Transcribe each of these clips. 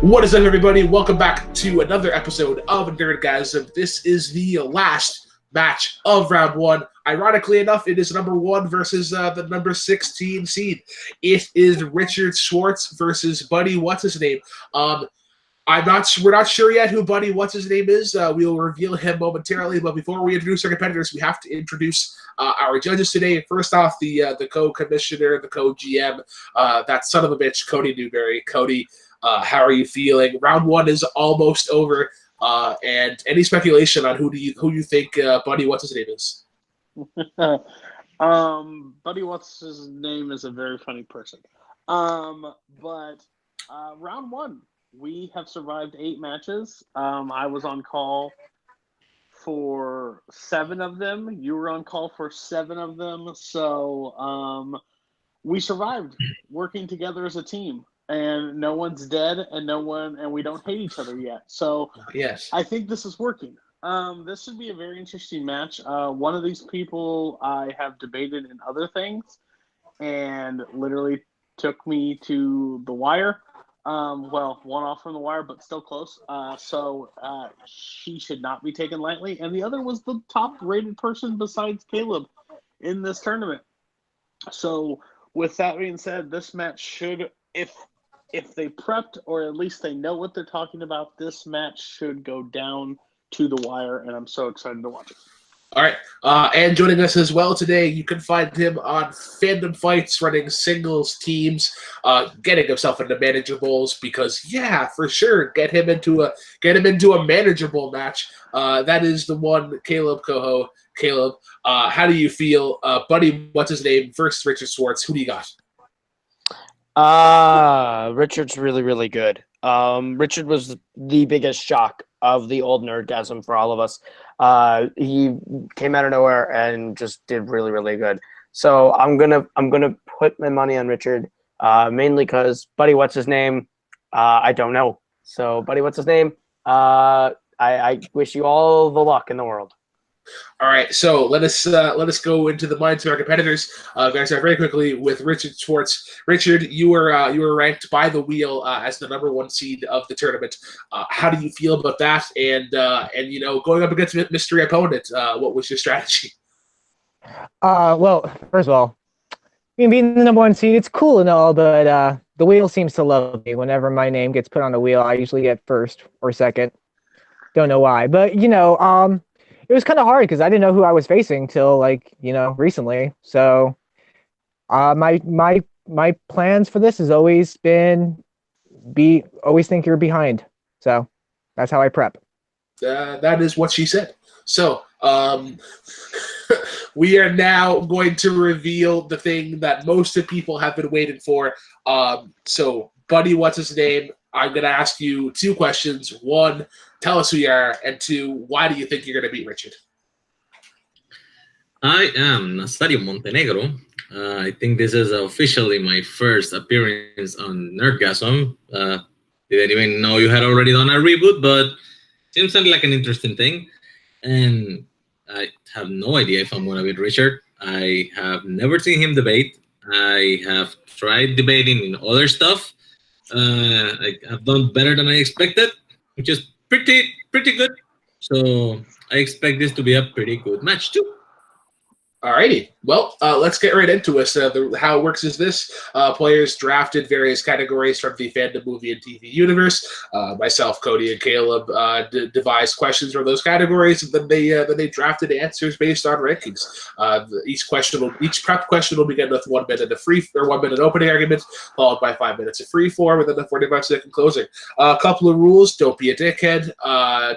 What is up, everybody? Welcome back to another episode of Nerdgasm. This is the last match of round one. Ironically enough, it is number one versus the number 16 seed. It is Richard Schwartz versus Buddy What's-His-Name. We're not sure yet who Buddy What's-His-Name is. We'll reveal him momentarily, but before we introduce our competitors, we have to introduce our judges today. First off, the co-commissioner, the co-GM, that son of a bitch, Cody Newberry. Cody, how are you feeling? Round one is almost over, and any speculation on who you think Buddy What's-His-Name is? Buddy What's-His-Name is a very funny person. But round one, we have survived 8 matches. I was on call for 7 of them. You were on call for 7 of them. So we survived working together as a team. And no one's dead, and we don't hate each other yet. So yes, I think this is working. This should be a very interesting match. One of these people I have debated in other things, and literally took me to the wire. Well, one off from the wire, but still close. So she should not be taken lightly. And the other was the top-rated person besides Caleb in this tournament. So with that being said, this match should, if they prepped or at least they know what they're talking about, this match should go down to the wire, and I'm so excited to watch it. All right, and joining us as well today, you can find him on Fandom Fights, running singles teams, getting himself into manageables because, yeah, for sure, get him into a manageable match. That is the one, Caleb Coho. Caleb, how do you feel? Buddy, What's-His-Name versus Richard Schwartz? Who do you got? Richard's really, really good. Richard was the biggest shock of the old Nerdgasm for all of us. He came out of nowhere and just did really, really good. So I'm gonna put my money on Richard, mainly because Buddy What's-His-Name, I don't know. So Buddy What's-His-Name, I wish you all the luck in the world. All right, so let us go into the minds of our competitors. Guys, very quickly with Richard Schwartz. Richard, you were ranked by the wheel as the number 1 seed of the tournament. How do you feel about that? And going up against a mystery opponent, what was your strategy? Well, first of all, being the number 1 seed, it's cool and all, but the wheel seems to love me. Whenever my name gets put on the wheel, I usually get first or second. Don't know why, but it was kind of hard because I didn't know who I was facing till recently. So my plans for this has always been always think you're behind. So that's how I prep. That is what she said. So we are now going to reveal the thing that most of people have been waiting for. So Buddy, What's-His-Name? I'm going to ask you 2 questions. 1, tell us who you are, and 2, why do you think you're going to beat Richard? I am Nazario Montenegro. I think this is officially my first appearance on Nerdgasm. Didn't even know you had already done a reboot, but seems like an interesting thing. And I have no idea if I'm going to beat Richard. I have never seen him debate. I have tried debating in other stuff. I have done better than I expected, which is pretty good. So I expect this to be a pretty good match too. Alrighty, well, let's get right into it. How it works is this. Players drafted various categories from the Fandom movie and TV universe. Myself, Cody, and Caleb devised questions from those categories, and then they drafted answers based on rankings. Each prep question will begin with 1 minute of 1 minute opening argument, followed by 5 minutes of free form, and then a 45-second closing. A couple of rules: don't be a dickhead,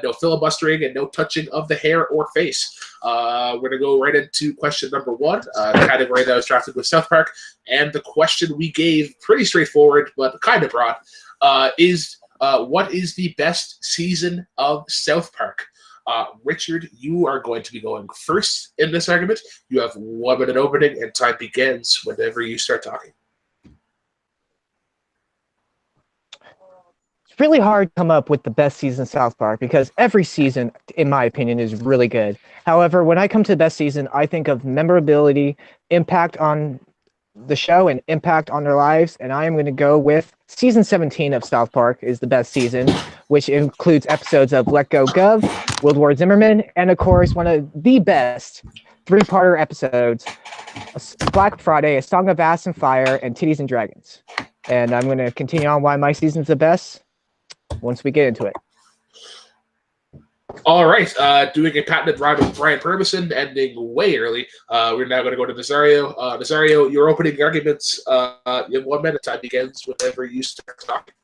no filibustering, and no touching of the hair or face. We're going to go right into question number 1, category that was drafted with South Park. And the question we gave, pretty straightforward, but kind of broad, is what is the best season of South Park? Richard, you are going to be going first in this argument. You have 1 minute opening, and time begins whenever you start talking. Really hard to come up with the best season of South Park because every season, in my opinion, is really good. However, when I come to the best season, I think of memorability, impact on the show and impact on their lives, and I am going to go with season 17 of South Park is the best season, which includes episodes of Let Go Gov, World War Zimmerman, and of course one of the best three-parter episodes, Black Friday, A Song of Ass and Fire, and Titties and Dragons. And I'm going to continue on why my season's the best once we get into it. All right, doing a patented rhyme with Brian Purvison, ending way early. We're now going to go to Nazario. Nazario, your opening arguments in 1 minute. Time begins whenever you start talking.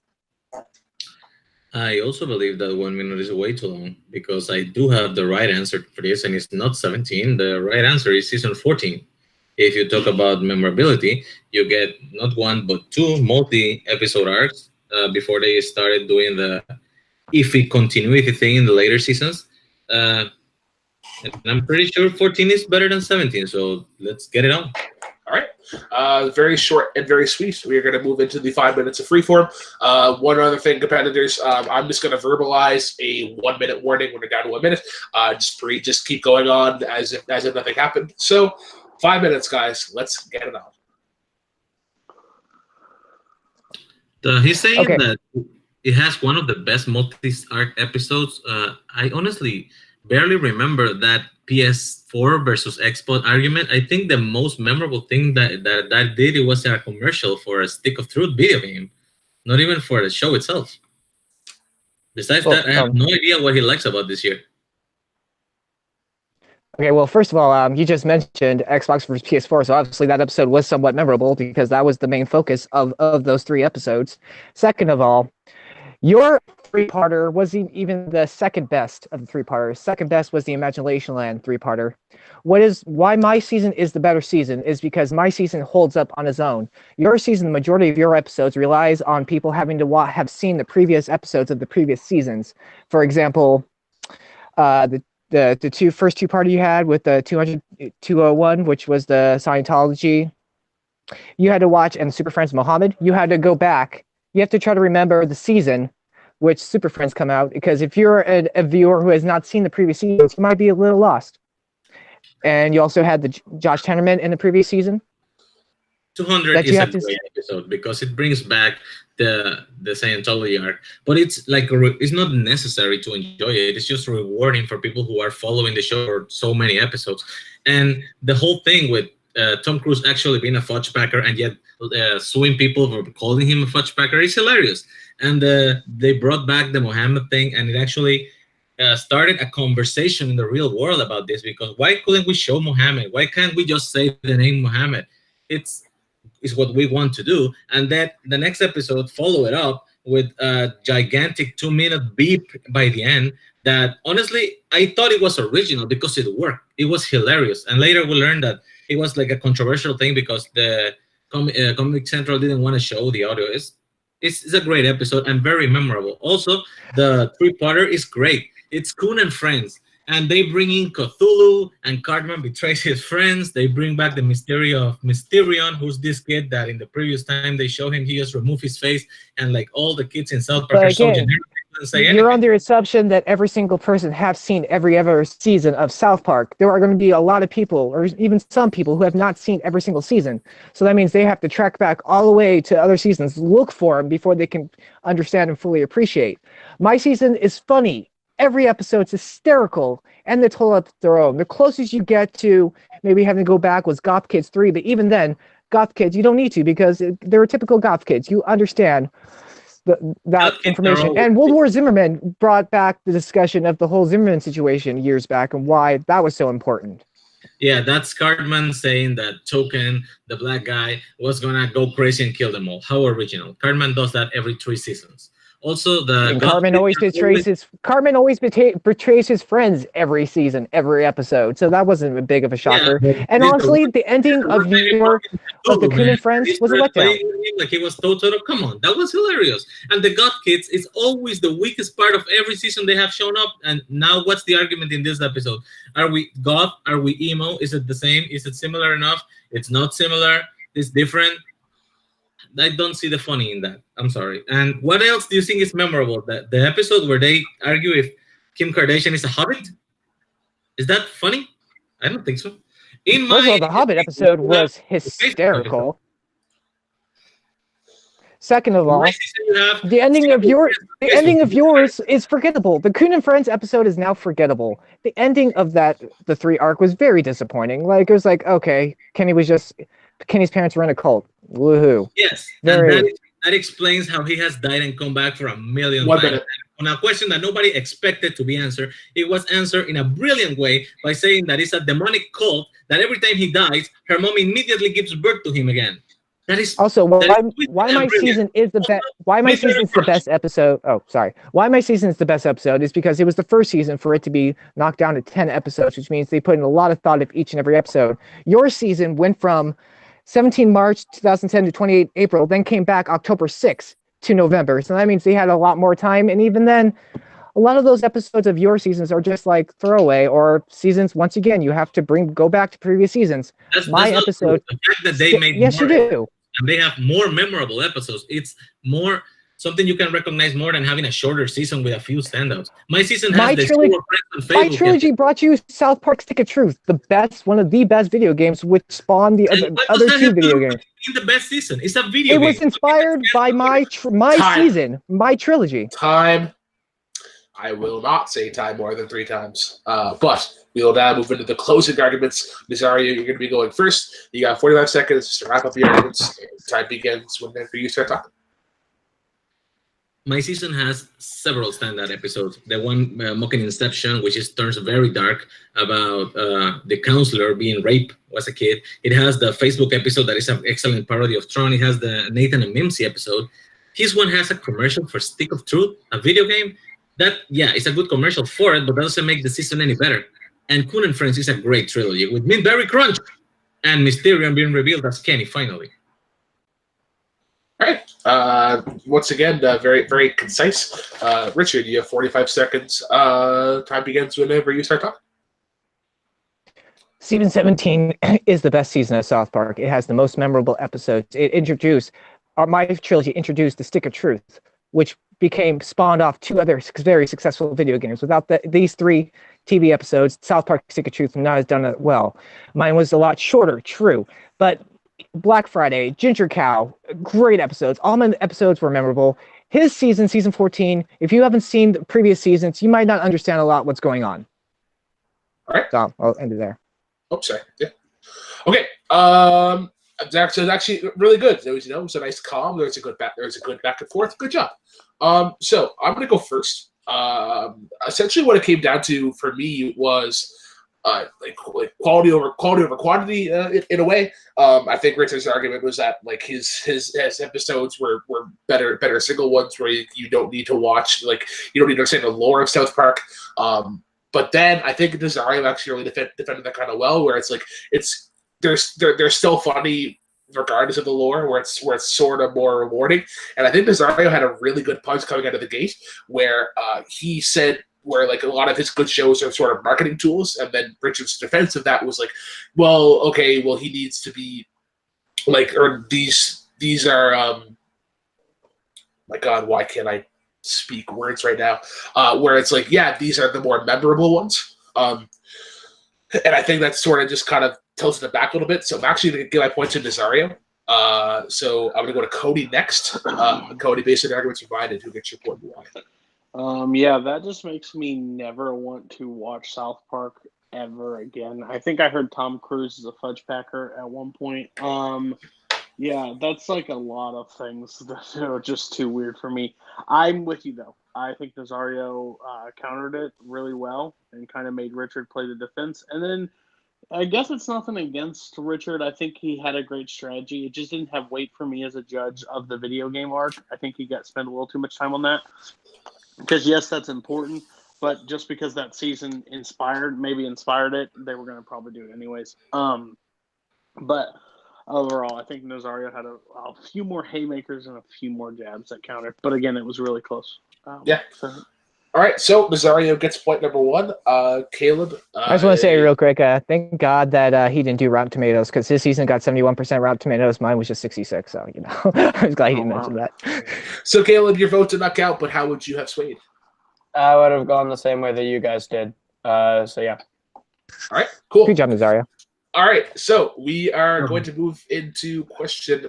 I also believe that 1 minute is way too long because I do have the right answer for this, and it's not 17. The right answer is season 14. If you talk about memorability, you get not one but two multi-episode arcs before they started doing the iffy continuity thing in the later seasons. And I'm pretty sure 14 is better than 17, so let's get it on. All right. Very short and very sweet. We are going to move into the 5 minutes of freeform. One other thing, competitors, I'm just going to verbalize a 1 minute warning when we're down to 1 minute. Just keep going on as if nothing happened. So 5 minutes, guys. Let's get it on. He's saying that it has one of the best multi-arc episodes. I honestly barely remember that PS4 versus Xbox argument. I think the most memorable thing that did it was a commercial for a Stick of Truth video game, not even for the show itself. Besides that, I have no idea what he likes about this year. Okay, well, first of all, you just mentioned Xbox versus PS4, so obviously that episode was somewhat memorable because that was the main focus of those 3 episodes. Second of all, your three-parter wasn't even the second best of the three-parters. Second best was the Imagination Land three-parter. Why my season is the better season is because my season holds up on its own. Your season, the majority of your episodes relies on people having to have seen the previous episodes of the previous seasons. For example, the first two-parter you had with the 201, which was the Scientology, you had to watch, and Super Friends Mohammed, you had to go back. You have to try to remember the season which Super Friends come out, because if you're a viewer who has not seen the previous seasons, you might be a little lost. And you also had the Josh Tannerman in the previous season. 200 is a great episode because it brings back the Scientology arc, but it's like it's not necessary to enjoy it. It's just rewarding for people who are following the show for so many episodes. And the whole thing with Tom Cruise actually being a fudge packer and yet suing people for calling him a fudge packer is hilarious. And they brought back the Mohammed thing, and it actually started a conversation in the real world about this, because why couldn't we show Mohammed? Why can't we just say the name Mohammed? It's what we want to do. And that the next episode follow it up with a gigantic 2-minute beep by the end that honestly I thought it was original because it worked. It was hilarious. And later we learned that it was like a controversial thing because the Comic Central didn't want to show the audio. It's a great episode and very memorable. Also, the three-parter is great. It's Kun and Friends, and they bring in Cthulhu, and Cartman betrays his friends. They bring back the mystery of Mysterion, who's this kid that in the previous time they show him, he just removed his face, and like all the kids in South Park are so generic. You're on the assumption that every single person have seen every ever season of South Park. There are going to be a lot of people, or even some people, who have not seen every single season. So that means they have to track back all the way to other seasons, look for them before they can understand and fully appreciate. My season is funny. Every episode's hysterical, and it's hold up their own. The closest you get to maybe having to go back was Goth Kids 3, but even then, Goth Kids, you don't need to, because they're typical Goth Kids. You understand that information. And World War Zimmerman brought back the discussion of the whole Zimmerman situation years back and why that was so important. Yeah, that's Cartman saying that Token, the black guy, was gonna go crazy and kill them all. How original. Cartman does that every 3 seasons. Also, Cartman always betrays his friends every season, every episode. So that wasn't a big of a shocker. Yeah, and honestly, the ending of the Kun and Friends was a letdown. Like he was total. Come on, that was hilarious. And the God Kids is always the weakest part of every season they have shown up. And now, what's the argument in this episode? Are we goth? Are we emo? Is it the same? Is it similar enough? It's not similar. It's different. I don't see the funny in that. I'm sorry. And what else do you think is memorable? The episode where they argue if Kim Kardashian is a hobbit? Is that funny? I don't think so. In First of all, my the Hobbit episode was hysterical. Second of all, the ending of yours is forgettable. The Coon and Friends episode is now forgettable. The ending of the 3 arc was very disappointing. Like it was like, okay, Kenny's parents were in a cult. Woohoo! Yes, Very. and that explains how he has died and come back for a million 1 times. minute. On a question that nobody expected to be answered, it was answered in a brilliant way by saying that it's a demonic cult that every time he dies, her mom immediately gives birth to him again. That is Also, that why my season is the best. Why my season's the best episode? Oh, sorry. Why my season is the best episode is because it was the first season for it to be knocked down to 10 episodes, which means they put in a lot of thought of each and every episode. Your season went from 17 March 2010 to 28 April, then came back October 6th to November. So that means they had a lot more time. And even then, a lot of those episodes of your seasons are just like throwaway or seasons. Once again, you have to go back to previous seasons. that's episode. The fact that they made yes, more, you do. and they have more memorable episodes. It's more something you can recognize more than having a shorter season with a few standouts. My season has my trilogy brought you South Park: Stick of Truth, one of the best video games, which spawned the other 2 video games. In the best season, it's a video game. It was inspired by my season, my trilogy. Time. I will not say time more than 3 times. But we will now move into the closing arguments. Nazario, you're going to be going first. You got 45 seconds to wrap up the arguments. Time begins whenever you start talking. My season has several standout episodes. The one Mocking Inception, which turns very dark, about the counselor being raped as a kid. It has the Facebook episode that is an excellent parody of Tron. It has the Nathan and Mimsy episode. This one has a commercial for Stick of Truth, a video game. It's a good commercial for it, but doesn't make the season any better. And Coon and Friends is a great trilogy with Midberry Crunch and Mysterion being revealed as Kenny finally. All right. Once again, very, very concise. Richard, you have 45 seconds. Time begins whenever you start talking. Season 17 is the best season of South Park. It has the most memorable episodes. My trilogy introduced the Stick of Truth, which spawned off 2 other very successful video games. Without these 3 TV episodes, South Park: Stick of Truth would not have done it well. Mine was a lot shorter, true, but Black Friday, Ginger Cow, great episodes. All my episodes were memorable. His season 14, if you haven't seen the previous seasons, you might not understand a lot what's going on. All right. So I'll end it there. Oh, sorry. Yeah. Okay. So it's actually really good. It was a nice calm. There's a good back and forth. Good job. So I'm gonna go first. Essentially, what it came down to for me was like quality over quantity in a way. I think Richard's argument was that like his episodes were better single ones where you don't need to watch, like you don't need to understand the lore of South Park. But then I think Nazario actually really defended that kind of well, where it's like they're still funny regardless of the lore, where it's sort of more rewarding. And I think Nazario had a really good punch coming out of the gate, where he said where like a lot of his good shows are sort of marketing tools, and then Richard's defense of that was like, he needs to be like, or these are my God, why can't I speak words right now? Where it's like, yeah, these are the more memorable ones. And I think that sort of just kind of tilted it back a little bit. So I'm actually going to give my point to Nazario. So I'm going to go to Cody next. Cody, based on arguments provided, who gets your point and why? Yeah, that just makes me never want to watch South Park ever again. I think I heard Tom Cruise is a fudge packer at one point. Yeah, that's like a lot of things that are just too weird for me. I'm with you, though. I think Nazario countered it really well and kind of made Richard play the defense. And then I guess it's nothing against Richard. I think he had a great strategy. It just didn't have weight for me as a judge of the video game arc. I think he spent a little too much time on that. Because, yes, that's important. But just because that season inspired it, they were going to probably do it anyways. But overall, I think Nazario had a few more haymakers and a few more jabs that countered. But again, it was really close. Yeah. All right, so Nazario gets point number 1. Caleb. I just want to say real quick, thank God that he didn't do Rotten Tomatoes, because his season got 71% Rotten Tomatoes. Mine was just 66, so, I was glad he didn't mention that. So, Caleb, your vote did not count, but how would you have swayed? I would have gone the same way that you guys did. So, yeah. All right, cool. Good job, Nazario. All right, so we are going to move into question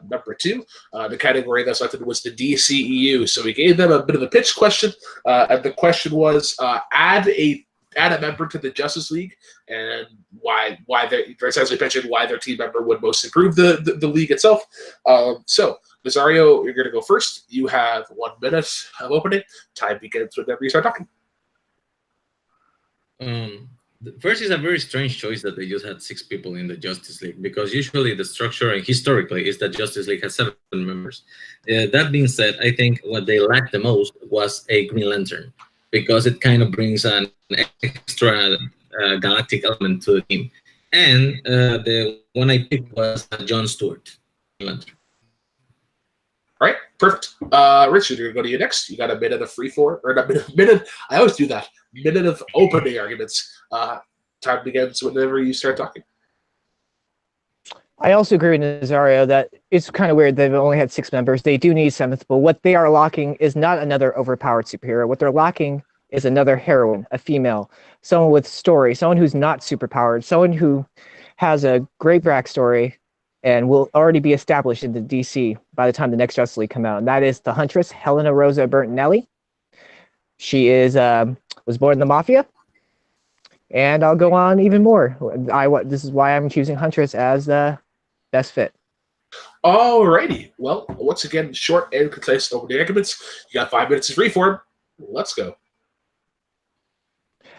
number 2. The category that selected was the DCEU. So we gave them a bit of a pitch question, and the question was add a member to the Justice League, and why they essentially mentioned why their team member would most improve the league itself. So Nazario, you're going to go first. You have 1 minute of opening. Time begins whenever you start talking. First is a very strange choice that they just had 6 people in the Justice League, because usually the structure and historically is that Justice League has 7 members. That being said, I think what they lacked the most was a Green Lantern, because it kind of brings an extra galactic element to the team. And the one I picked was John Stewart. Green Lantern. All right, perfect. Richard, you're going to go to you next. You got a minute of free for, or a minute. I always do that. Minute of opening arguments. Time begins whenever you start talking. I also agree with Nazario that it's kind of weird they've only had 6 members. They do need 7th, but what they are lacking is not another overpowered superhero. What they're lacking is another heroine, a female, someone with story, someone who's not superpowered, someone who has a great backstory and will already be established in the DC by the time the next Justice League come out. And that is the Huntress, Helena Rosa Bertinelli. She is was born in the Mafia. And I'll go on even more. This is why I'm choosing Huntress as the best fit. Alrighty. Well, once again, short and concise opening arguments. You got 5 minutes of free form. Let's go.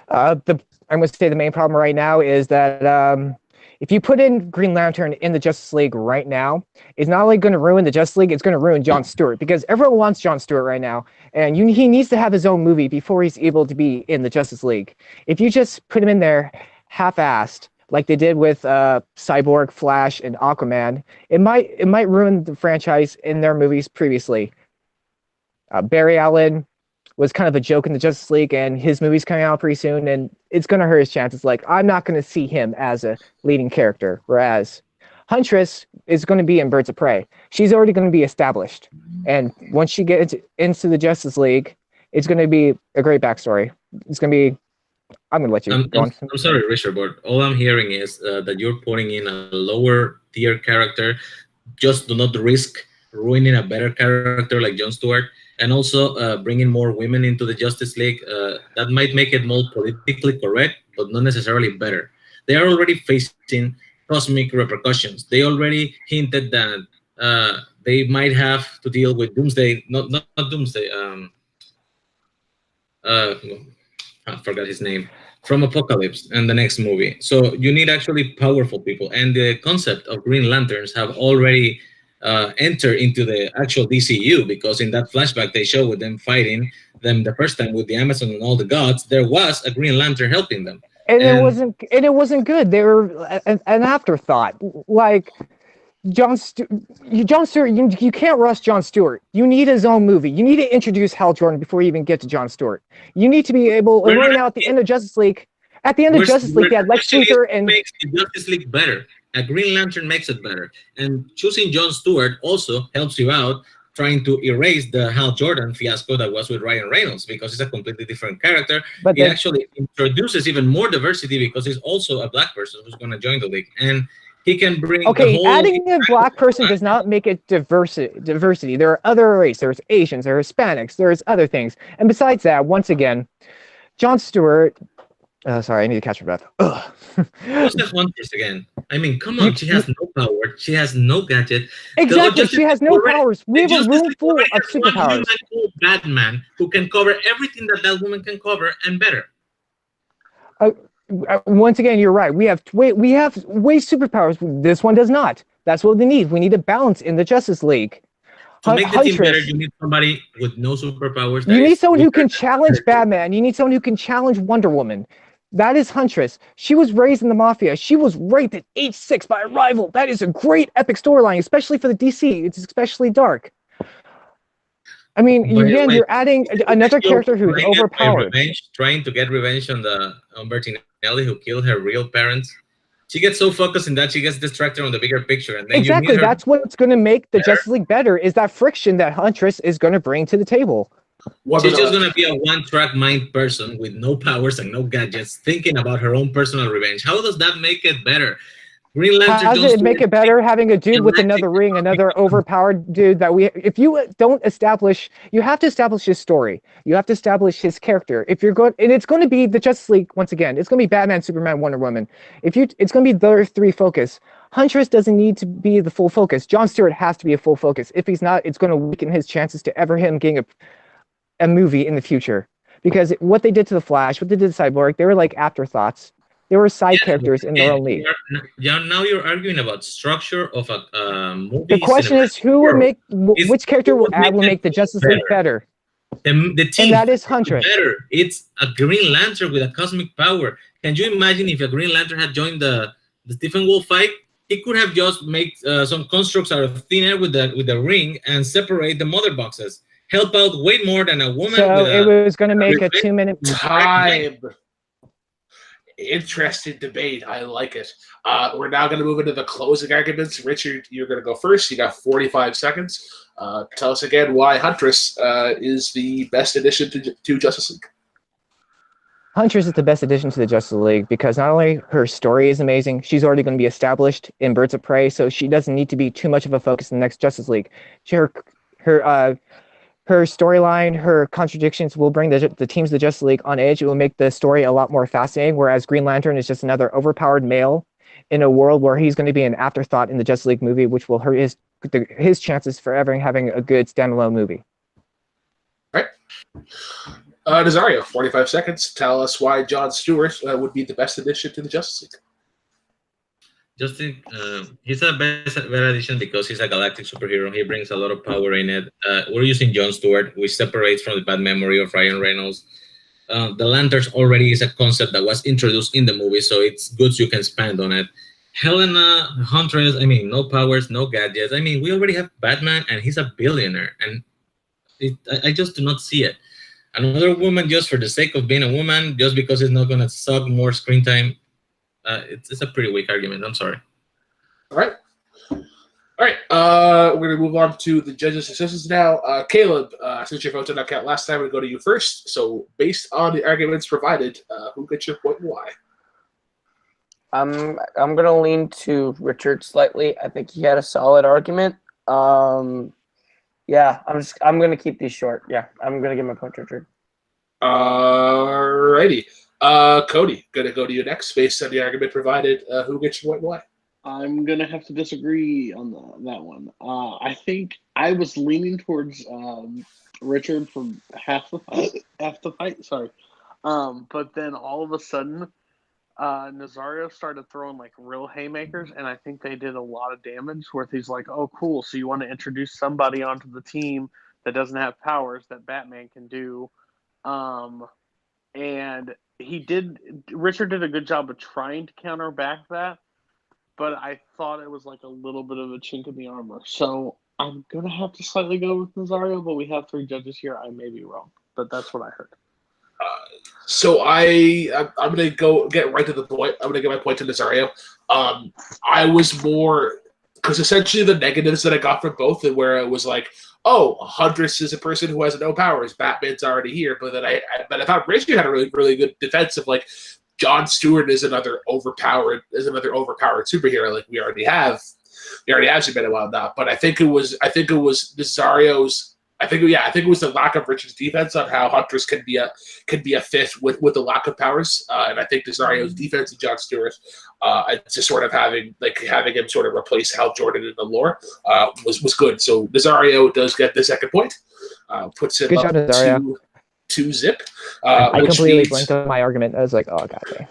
I'm going to say the main problem right now is that if you put in Green Lantern in the Justice League right now, it's not only going to ruin the Justice League, it's going to ruin John Stewart, because everyone wants John Stewart right now, and he needs to have his own movie before he's able to be in the Justice League. If you just put him in there half-assed, like they did with Cyborg, Flash, and Aquaman, it might ruin the franchise in their movies previously. Barry Allen was kind of a joke in the Justice League, and his movie's coming out pretty soon, and it's going to hurt his chances. Like, I'm not going to see him as a leading character, whereas Huntress is going to be in Birds of Prey. She's already going to be established, and once she gets into the Justice League, it's going to be a great backstory. It's going to be... I'm going to let you go on. I'm sorry, Richard, but all I'm hearing is that you're putting in a lower tier character. Just do not risk ruining a better character like Jon Stewart. And also bringing more women into the Justice League, that might make it more politically correct, but not necessarily better. They are already facing cosmic repercussions. They already hinted that they might have to deal with Doomsday, not Doomsday. I forgot his name, from Apocalypse and the next movie. So you need actually powerful people, and the concept of Green Lanterns have already enter into the actual DCU, because in that flashback they show with them fighting them the first time with the Amazon and all the gods, there was a Green Lantern helping them. And it wasn't good. They were an afterthought. Like John Stewart, you can't rush John Stewart. You need his own movie. You need to introduce Hal Jordan before you even get to John Stewart. You need to be able, and right now at the end of Justice League, they had Lex Luthor and makes the Justice League better. A Green Lantern makes it better. And choosing Jon Stewart also helps you out trying to erase the Hal Jordan fiasco that was with Ryan Reynolds, because he's a completely different character. But he actually introduces even more diversity, because he's also a black person who's going to join the league. And he can bring adding a black person does not make it diversity. There are other races. There's Asians, there are Hispanics, there's other things. And besides that, once again, Jon Stewart... sorry, I need to catch my breath. What's the Huntress again? I mean, come on, she has no power. She has no gadget. Exactly, she has no powers. We have a room full of superpowers. Batman who can cover everything that woman can cover and better. Once again, you're right. We have way superpowers. This one does not. That's what we need. We need a balance in the Justice League. To make the team better, you need somebody with no superpowers. You need someone who can challenge Batman. You need someone who can challenge Wonder Woman. That is Huntress. She was raised in the Mafia. She was raped at age 6 by a rival. That is a great epic storyline, especially for the DC. It's especially dark. I mean, again, you're adding another character who's overpowered. Trying to get revenge on Bertinelli, who killed her real parents. She gets so focused in that she gets distracted on the bigger picture. And then exactly, that's what's going to make the Justice League better, is that friction that Huntress is going to bring to the table. She's just going to be a one-track mind person with no powers and no gadgets, thinking about her own personal revenge. How does that make it better? Green Lantern. How does it make it better having a dude with another ring, another overpowered dude that if you don't establish, you have to establish his story. You have to establish his character. If you're going, and it's going to be the Justice League once again. It's going to be Batman, Superman, Wonder Woman. It's going to be their three focus. Huntress doesn't need to be the full focus. John Stewart has to be a full focus. If he's not, it's going to weaken his chances to ever him getting a movie in the future. Because what they did to the Flash, what they did to Cyborg, they were like afterthoughts. They were side characters in their own league. Now you're arguing about structure of a movie. The question is, who will make which character will make the Justice League better? The team, and that is Huntress. Better. It's a Green Lantern with a cosmic power. Can you imagine if a Green Lantern had joined the Stephen Wolf fight? He could have just made some constructs out of thin air with the ring and separate the mother boxes. Help out way more than a woman. So it was going to make a 2-minute time. Interesting debate. I like it. We're now going to move into the closing arguments. Richard, you're going to go first. You got 45 seconds. Tell us again why Huntress is the best addition to Justice League. Huntress is the best addition to the Justice League because not only her story is amazing, she's already going to be established in Birds of Prey, so she doesn't need to be too much of a focus in the next Justice League. Her storyline, her contradictions will bring the teams of the Justice League on edge. It will make the story a lot more fascinating, whereas Green Lantern is just another overpowered male in a world where he's going to be an afterthought in the Justice League movie, which will hurt his chances for ever having a good standalone movie. All right. Nazario, 45 seconds. Tell us why John Stewart would be the best addition to the Justice League. He's a better addition because he's a galactic superhero. He brings a lot of power in it. We're using John Stewart, which separates from the bad memory of Ryan Reynolds. The Lanterns already is a concept that was introduced in the movie, so it's good you can expand on it. Helena, Huntress, no powers, no gadgets. We already have Batman, and he's a billionaire, and I just do not see it. Another woman just for the sake of being a woman, just because it's not going to suck more screen time. It's a pretty weak argument. I'm sorry. All right. We're going to move on to the judges' assistants now. Caleb, since your vote did not count last time, we'll go to you first. So, based on the arguments provided, who gets your point and why? I'm going to lean to Richard slightly. I think he had a solid argument. Yeah, I'm going to keep these short. Yeah, I'm going to give my point to Richard. Alrighty. Cody, going to go to you next. Based on the argument provided, who gets your point and why? I'm going to have to disagree on that one. I think I was leaning towards Richard for half the fight. Sorry. But then all of a sudden, Nazario started throwing like real haymakers, and I think they did a lot of damage where he's like, oh, cool. So you want to introduce somebody onto the team that doesn't have powers that Batman can do. And Richard did a good job of trying to counter back that, but I thought it was like a little bit of a chink in the armor. So I'm going to have to slightly go with Nazario, but we have 3 judges here. I may be wrong, but that's what I heard. So I'm going to go get right to the point. I'm going to get my point to Nazario. I was more, because essentially the negatives that I got from both, where it was like, oh, Huntress is a person who has no powers. Batman's already here. But then I thought Richard had a really, really good defense of like, John Stewart is another overpowered superhero like we already have Superman a while now. But I think it was Nazario's. I think it was the lack of Richard's defense on how Huntress can be a fit with the lack of powers, and I think Nazario's defense and John Stewart, just sort of having him sort of replace Hal Jordan in the lore, was good. So Nazario does get the second point, puts him good up job, to zip. I completely blanked on my argument. I was like, oh god,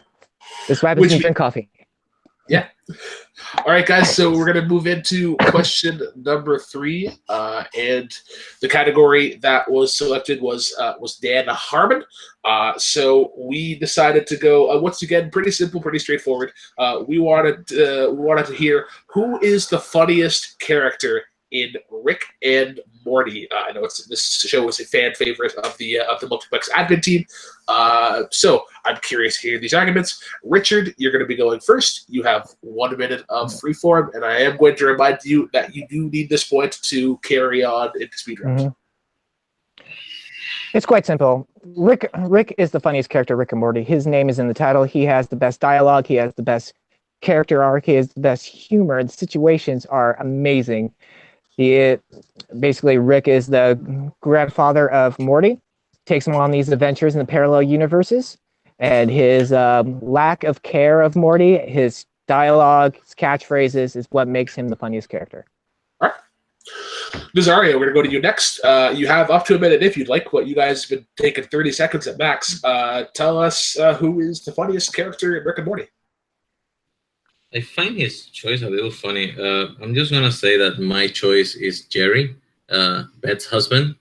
this happens when you drink coffee. Yeah. All right, guys. So we're going to move into question number 3, and the category that was selected was Dan Harmon. So we decided to go once again, pretty simple, pretty straightforward. We wanted to hear who is the funniest character in Rick and Morty. I know this show was a fan favorite of the Multiplex admin team. So I'm curious to hear these arguments. Richard, you're going to be going first. You have 1 minute of freeform, and I am going to remind you that you do need this point to carry on into speed round. Mm-hmm. It's quite simple. Rick is the funniest character, Rick and Morty. His name is in the title. He has the best dialogue. He has the best character arc. He has the best humor, and the situations are amazing. Basically, Rick is the grandfather of Morty, takes him on these adventures in the parallel universes, and his lack of care of Morty, his dialogue, his catchphrases is what makes him the funniest character. All right. Nazario, we're going to go to you next. You have up to a minute if you'd like. What you guys have been taking 30 seconds at max. Tell us who is the funniest character in Rick and Morty. I find his choice a little funny. I'm just going to say that my choice is Jerry, Beth's husband,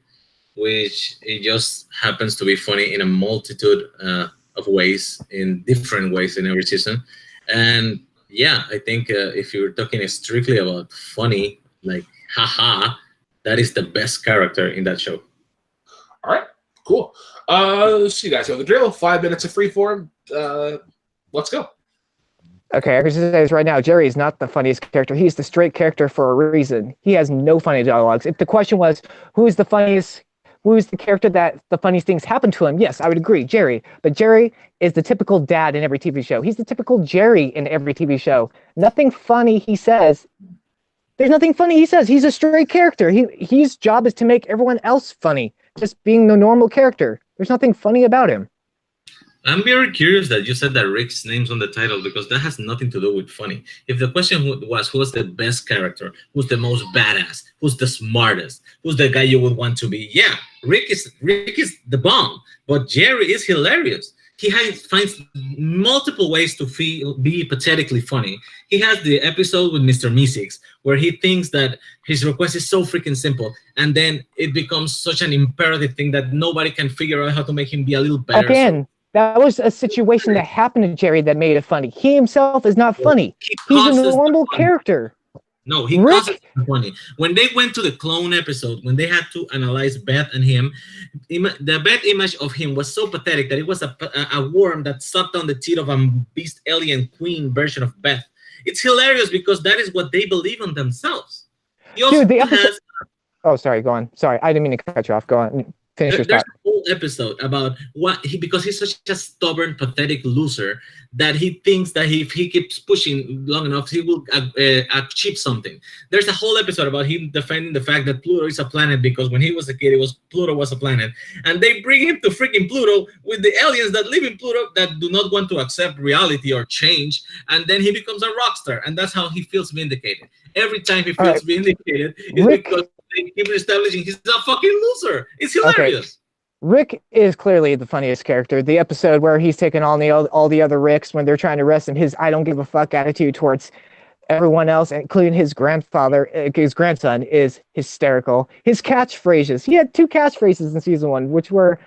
which it just happens to be funny in a multitude of ways, in different ways in every season. And yeah, I think if you're talking strictly about funny, like haha, that is the best character in that show. All right, cool. Let's see, guys. So the drill, 5 minutes of freeform. Let's go. Okay, I can say this right now. Jerry is not the funniest character. He's the straight character for a reason. He has no funny dialogues. If the question was, who's the character that the funniest things happen to him? Yes, I would agree, Jerry. But Jerry is the typical dad in every TV show. He's the typical Jerry in every TV show. Nothing funny he says. There's nothing funny he says. He's a straight character. His job is to make everyone else funny, just being the normal character. There's nothing funny about him. I'm very curious that you said that Rick's name's on the title, because that has nothing to do with funny. If the question was who was the best character, who's the most badass, who's the smartest, who's the guy you would want to be, yeah, Rick is the bomb. But Jerry is hilarious. He finds multiple ways to be pathetically funny. He has the episode with Mr. Meeseeks where he thinks that his request is so freaking simple, and then it becomes such an imperative thing that nobody can figure out how to make him be a little better. Again, that was a situation that happened to Jerry that made it funny. He himself is not funny. He's a normal character. No, he causes it funny. When they went to the clone episode, when they had to analyze Beth and him, the Beth image of him was so pathetic that it was a worm that sucked on the teeth of a beast alien queen version of Beth. It's hilarious because that is what they believe in themselves. Dude, the episode... Oh, sorry, go on. Sorry, I didn't mean to cut you off. Go on. There's a whole episode about because he's such a stubborn, pathetic loser that he thinks that if he keeps pushing long enough, he will achieve something. There's a whole episode about him defending the fact that Pluto is a planet because when he was a kid, Pluto was a planet, and they bring him to freaking Pluto with the aliens that live in Pluto that do not want to accept reality or change, and then he becomes a rock star, and that's how he feels vindicated. Every time he feels vindicated, it's because they keep establishing he's a fucking loser. It's hilarious. Okay. Rick is clearly the funniest character. The episode where he's taking on all the other Ricks when they're trying to arrest him, his I don't give a fuck attitude towards everyone else, including his grandson, is hysterical. His catchphrases. He had 2 catchphrases in season 1, which were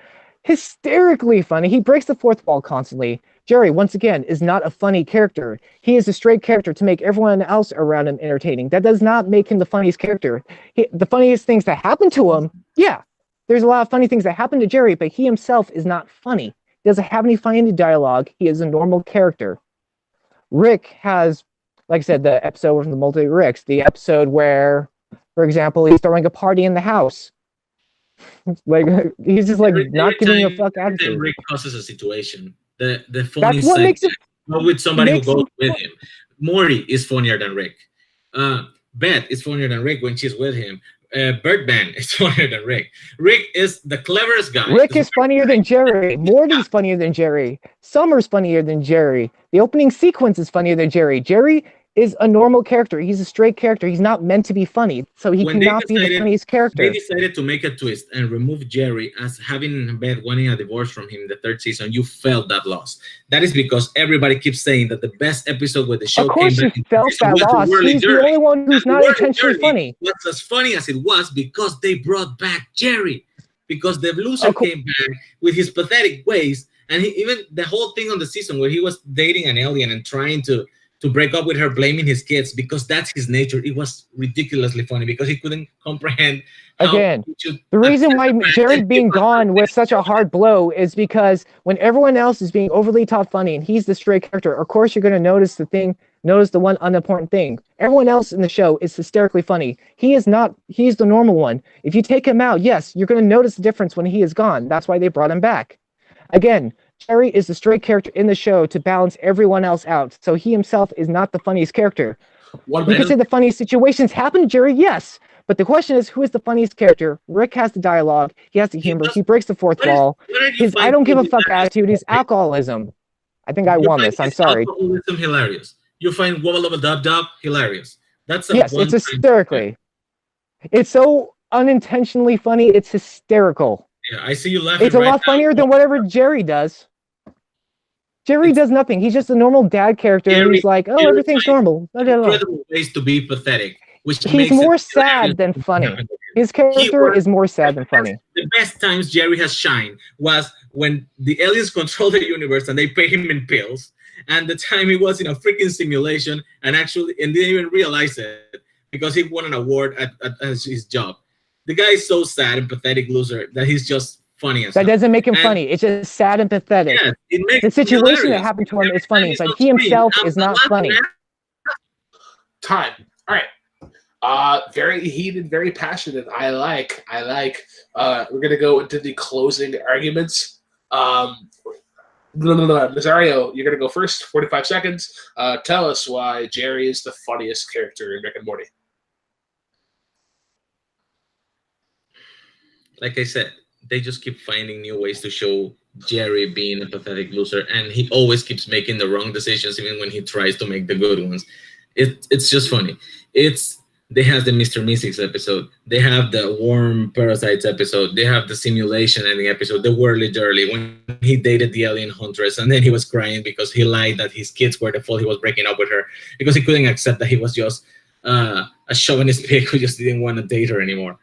hysterically funny. He breaks the fourth wall constantly. Jerry, once again, is not a funny character. He is a straight character to make everyone else around him entertaining. That does not make him the funniest character. The funniest things that happen to him, yeah, there's a lot of funny things that happen to Jerry, but he himself is not funny. He doesn't have any funny dialogue. He is a normal character. Rick has, like I said, the episode from the Multi Ricks, the episode where, for example, he's throwing a party in the house. Like he's just like not giving a fuck attitude. Rick causes a situation. The funny side, not with somebody who goes with him. Morty is funnier than Rick. Beth is funnier than Rick when she's with him. Birdman is funnier than Rick. Rick is the cleverest guy. Rick is funnier than Jerry. Morty's funnier than Jerry. Summer's funnier than Jerry. The opening sequence is funnier than Jerry. Jerry is a normal character. He's a straight character. He's not meant to be funny, so he cannot be the funniest character. They decided to make a twist and remove Jerry as having Beth wanting a divorce from him in the 3rd season. You felt that loss. That is because everybody keeps saying that the best episode where the show came back. Of course you felt that loss. He's the only one who's not intentionally funny. It was as funny as it was because they brought back Jerry. Because the loser came back with his pathetic ways. And even the whole thing on the season where he was dating an alien and trying to break up with her, blaming his kids because that's his nature. It was ridiculously funny because he couldn't comprehend. Again, the reason why Jerry being gone was such a hard blow is because when everyone else is being overly taught funny and he's the straight character, of course you're going to notice the one unimportant thing. Everyone else in the show is hysterically funny. He's the normal one. If you take him out, yes, you're going to notice the difference when he is gone. That's why they brought him back. Again, Jerry is the straight character in the show to balance everyone else out. So he himself is not the funniest character. You could say the funniest situations happen to Jerry, yes. But the question is, who is the funniest character? Rick has the dialogue. He has the humor. He breaks the fourth wall. His I don't give a fuck attitude is alcoholism. I think I won this. I'm sorry. Alcoholism hilarious. You find Wubba Lubba Dub Dub hilarious. That's a yes, it's hysterically. It's so unintentionally funny. It's hysterical. Yeah, I see you laughing. It's a lot funnier than whatever Jerry does. Jerry does nothing. He's just a normal dad character. And he's like, oh, everything's normal. Incredible ways to be pathetic. Which he's more sad than funny. His character is more sad than funny. The best times Jerry has shined was when the aliens control the universe and they pay him in pills, and the time he was in a freaking simulation and didn't even realize it because he won an award at his job. The guy is so sad and pathetic loser that he's just funny as that doesn't make him funny. It's just sad and pathetic. Yeah, it makes the situation that happened to him is funny, but he himself is not funny. Time. All right. Very heated, very passionate. I like. We're gonna go into the closing arguments. Nazario, you're gonna go first. 45 seconds. Tell us why Jerry is the funniest character in Rick and Morty. Like I said, they just keep finding new ways to show Jerry being a pathetic loser, and he always keeps making the wrong decisions, even when he tries to make the good ones. It's just funny. They have the Mr. Mystics episode. They have the Worm Parasites episode. They have the simulation ending episode, the Whirly Dirly, when he dated the alien huntress, and then he was crying because he lied that his kids were the fault he was breaking up with her, because he couldn't accept that he was just a chauvinist pig who just didn't want to date her anymore.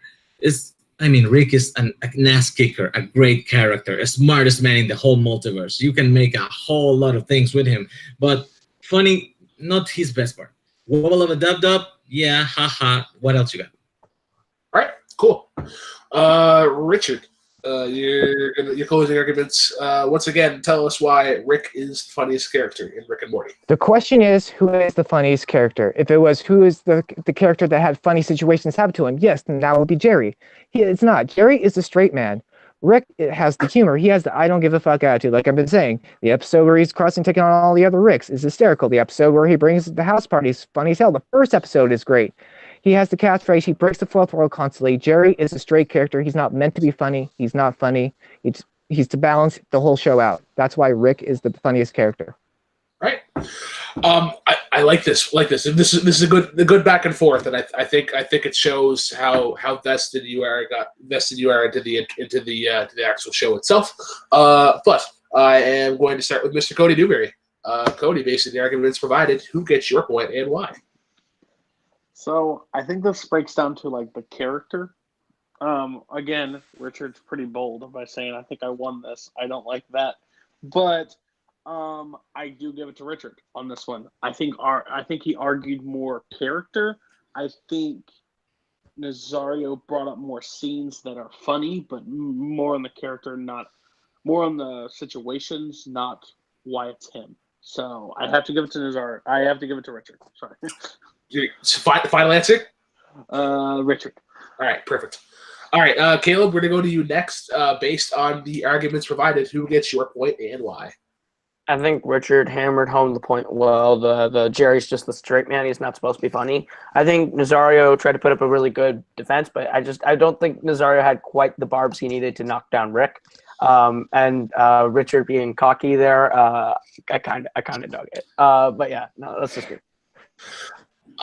Rick is an ass kicker, a great character, a smartest man in the whole multiverse. You can make a whole lot of things with him, but funny, not his best part. Wubba Lubba Dub Dub, yeah, haha. What else you got? All right, cool. Richard, your closing arguments. Once again, tell us why Rick is the funniest character in Rick and Morty. The question is, who is the funniest character? If it was who is the character that had funny situations happen to him, yes, then that would be Jerry. It's not. Jerry is the straight man. Rick has the humor. He has the I don't give a fuck attitude, like I've been saying. The episode where he's crossing, taking on all the other Ricks is hysterical. The episode where he brings the house party is funny as hell. The first episode is great. He has the catchphrase. He breaks the fourth wall constantly. Jerry is a straight character. He's not meant to be funny. He's not funny. He's to balance the whole show out. That's why Rick is the funniest character. Right. I like this. This is a good back and forth, and I think it shows how vested you are into the actual show itself. But I am going to start with Mr. Cody Dewberry. Cody, based on the arguments provided, who gets your point and why? So I think this breaks down to like the character. Again, Richard's pretty bold by saying I think I won this. I don't like that, but I do give it to Richard on this one. I think he argued more character. I think Nazario brought up more scenes that are funny, but more on the character, more on the situations, not why it's him. So I have to give it to Nazario. I have to give it to Richard. Sorry. Final answer? Richard. All right, perfect. All right, Caleb, we're going to go to you next. Based on the arguments provided, who gets your point and why? I think Richard hammered home the point well. The Jerry's just the straight man. He's not supposed to be funny. I think Nazario tried to put up a really good defense, but I don't think Nazario had quite the barbs he needed to knock down Rick. And Richard being cocky there, I kind of dug it. But yeah, no, that's just good.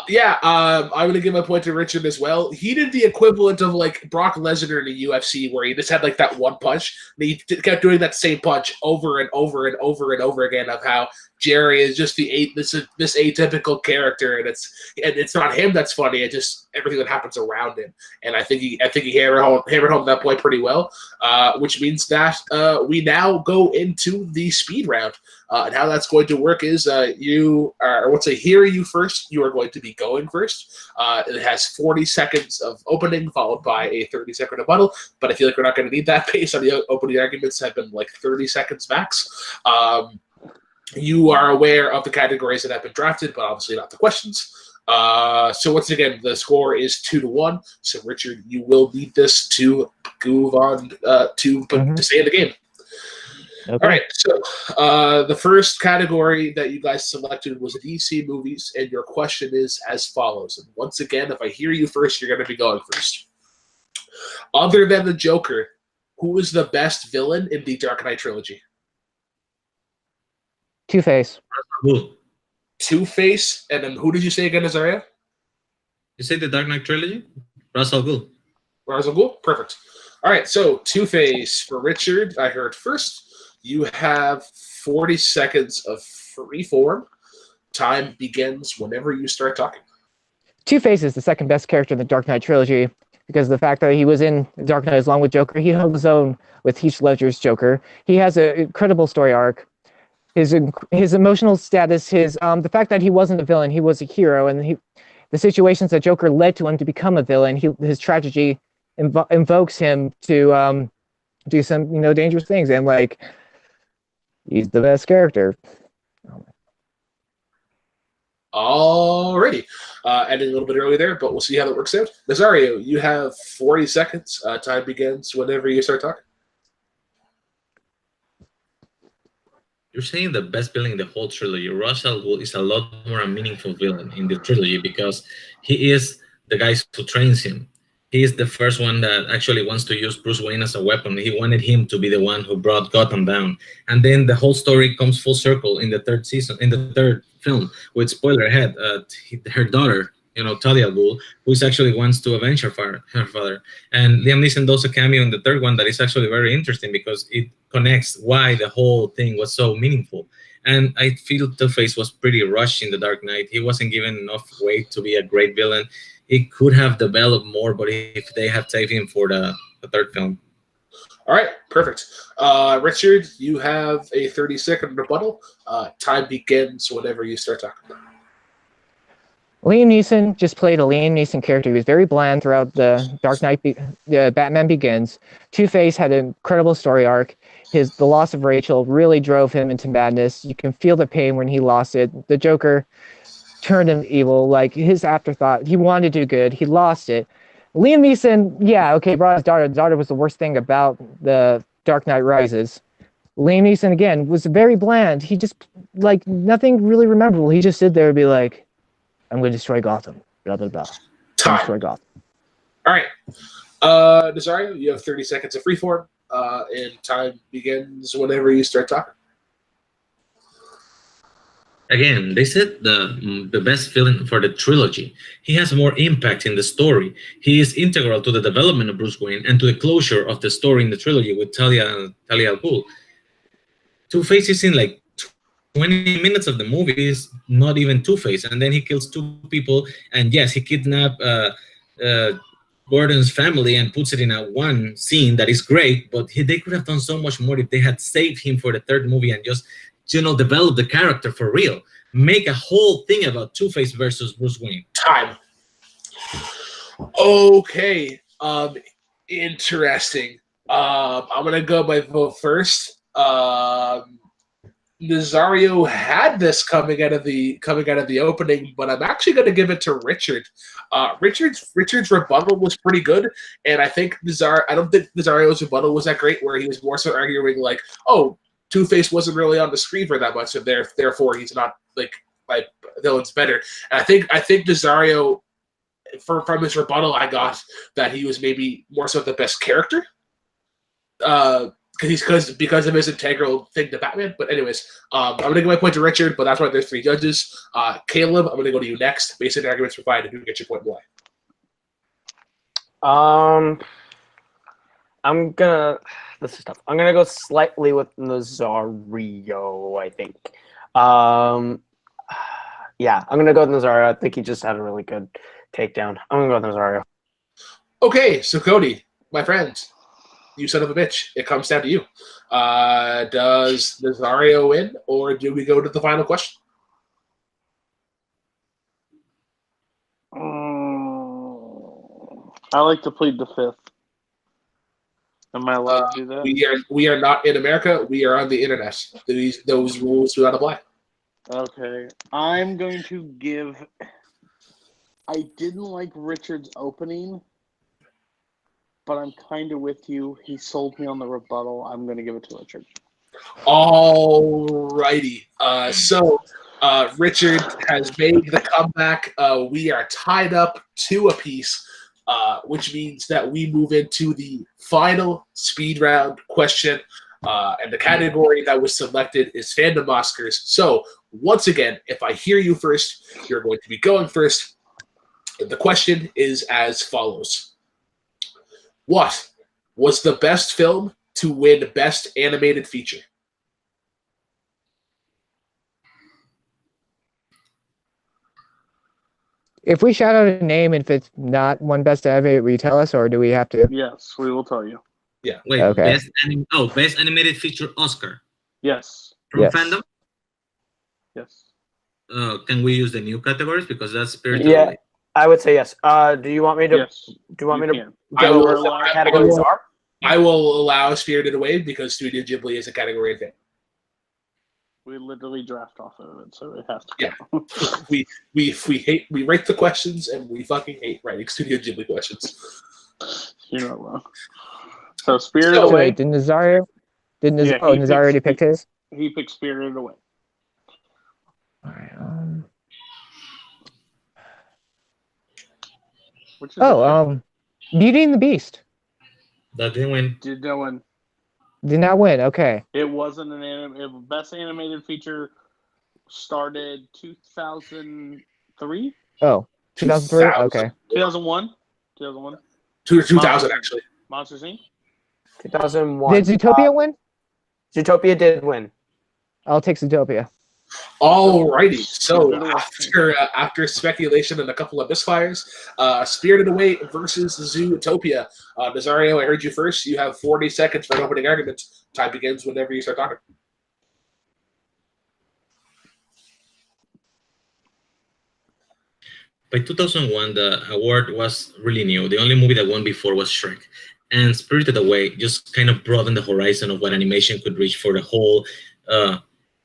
Yeah, I'm going to give my point to Richard as well. He did the equivalent of like Brock Lesnar in the UFC, where he just had like that one punch, and he kept doing that same punch over and over and over and over again. Of how Jerry is just this atypical character, and it's not him that's funny. It's just everything that happens around him. And I think he hammered home that point pretty well, which means that we now go into the speed round. And how that's going to work is you first. You are going to be going first. It has 40 seconds of opening, followed by a 30-second rebuttal. But I feel like we're not going to need that based on the opening arguments have been like 30 seconds max. You are aware of the categories that have been drafted, but obviously not the questions. So once again, the score is 2-1. So Richard, you will need this to move on to stay in the game. Okay. All right, so the first category that you guys selected was DC movies, and your question is as follows. And once again, if I hear you first, you're going to be going first. Other than the Joker, who is the best villain in the Dark Knight trilogy? Two-Face. Cool. Two-Face, and then who did you say again, Nazario? You say the Dark Knight trilogy? Ra's al Ghul. Ra's al Ghul? Perfect. All right, so Two-Face for Richard, I heard first. You have 40 seconds of free form. Time begins whenever you start talking. Two-Face is the second best character in the Dark Knight trilogy because of the fact that he was in Dark Knight along with Joker. He held his own with Heath Ledger's Joker. He has an incredible story arc. His emotional status, the fact that he wasn't a villain, he was a hero, and the situations that Joker led to him to become a villain, his tragedy invokes him to do some dangerous things, and like he's the best character. Alrighty. Ending a little bit early there, but we'll see how that works out. Nazario, you have 40 seconds. Time begins whenever you start talking. You're saying the best villain in the whole trilogy. Ra's al Ghul is a lot more a meaningful villain in the trilogy because he is the guy who trains him. He is the first one that actually wants to use Bruce Wayne as a weapon. He wanted him to be the one who brought Gotham down. And then the whole story comes full circle in the third film, with spoiler ahead, her daughter, Talia al Ghul, who actually wants to avenge her father. And Liam Neeson does a cameo in the third one that is actually very interesting because it connects why the whole thing was so meaningful. And I feel Two-Face was pretty rushed in The Dark Knight. He wasn't given enough weight to be a great villain. He could have developed more, but if they have saved him for the third film. All right, perfect. Richard, you have a 30-second rebuttal. Time begins whenever you start talking. Liam Neeson just played a Liam Neeson character. He was very bland throughout the Dark Knight, Batman Begins. Two-Face had an incredible story arc. The loss of Rachel really drove him into madness. You can feel the pain when he lost it. The Joker turned him evil. Like his afterthought, he wanted to do good. He lost it. Liam Neeson, yeah, okay, brought his daughter. His daughter was the worst thing about the Dark Knight Rises. Liam Neeson, again, was very bland. He just, like, nothing really memorable. He just stood there and be like, I'm going to destroy Gotham. Blah, blah, blah. Destroy Gotham. All right. Nazario, you have 30 seconds of freeform, and time begins whenever you start talking. Again, they said the best villain for the trilogy. He has more impact in the story. He is integral to the development of Bruce Wayne and to the closure of the story in the trilogy with Talia al Ghul. Two-Face is in like 20 minutes of the movie is not even Two-Face, and then he kills two people, and yes, he kidnapped Gordon's family and puts it in a one scene that is great, but they could have done so much more if they had saved him for the third movie and just develop the character for real. Make a whole thing about Two-Face versus Bruce Wayne. Time. Okay. Interesting. I'm gonna go by vote first. Nazario had this coming out of the opening, but I'm actually going to give it to Richard. Richard's rebuttal was pretty good, and I think I don't think Nazario's rebuttal was that great, where he was more so arguing like, "Oh, Two-Face wasn't really on the screen for that much, so therefore he's not like villain's better." And I think Nazario, from his rebuttal, I got that he was maybe more so the best character. Because of his integral thing to Batman. But anyways, I'm going to give my point to Richard, but that's why there's three judges. Caleb, I'm going to go to you next. Basic arguments provided. Who gets your point and why? This is tough. I'm gonna go slightly with Nazario, I think. Yeah, I'm gonna go with Nazario. I think he just had a really good takedown. I'm gonna go with Nazario. Okay, so Cody, my friend, you son of a bitch. It comes down to you. Does Nazario win, or do we go to the final question? I like to plead the fifth. Am I allowed to do that? We are not in America. We are on the internet. Those rules do not apply. Okay. I'm going to give... I didn't like Richard's opening, but I'm kind of with you. He sold me on the rebuttal. I'm going to give it to Richard. Alrighty. So Richard has made the comeback. We are tied up 2 apiece, which means that we move into the final speed round question. And the category that was selected is Fandom Oscars. So once again, if I hear you first, you're going to be going first. The question is as follows. What was the best film to win Best Animated Feature? If we shout out a name, and if it's not one Best Animated, will you tell us, or do we have to? Yes, we will tell you. Yeah. Wait, Okay. Best Animated Feature Oscar Yes. from Yes. Fandom? Yes. Can we use the new categories? Because that's Spirited Yeah. Away. I would say yes. Do you want me to? Yes. Do you want me You to can. go I will- over what I- the categories I will- are? I will allow Spirited Away because Studio Ghibli is a category in fan. We literally draft off of it, so it has to. Yeah. go. We rate the questions and we fucking hate writing Studio Ghibli questions. You're not wrong. So Spirited So, So Away. wait, did Nazario? Yeah, Oh, he Nazario already picked his. He picked Spirited Away. All right, Which is okay. Beauty and the Beast That didn't win. Did no one? did not win. Okay. It wasn't an anime. Best animated feature started 2003, Oh, 2003. Okay. 2001, 2001. 2000 actually. Monsters Inc. 2001. Did Zootopia win? Zootopia did win. I'll take Zootopia. Alrighty. So Spirited Away. after speculation and a couple of misfires, Spirited Away versus Zootopia. Nazario, I heard you first. You have 40 seconds for an opening argument. Time begins whenever you start talking. By 2001, the award was really new. The only movie that won before was Shrek. And Spirited Away just kind of broadened the horizon of what animation could reach for the whole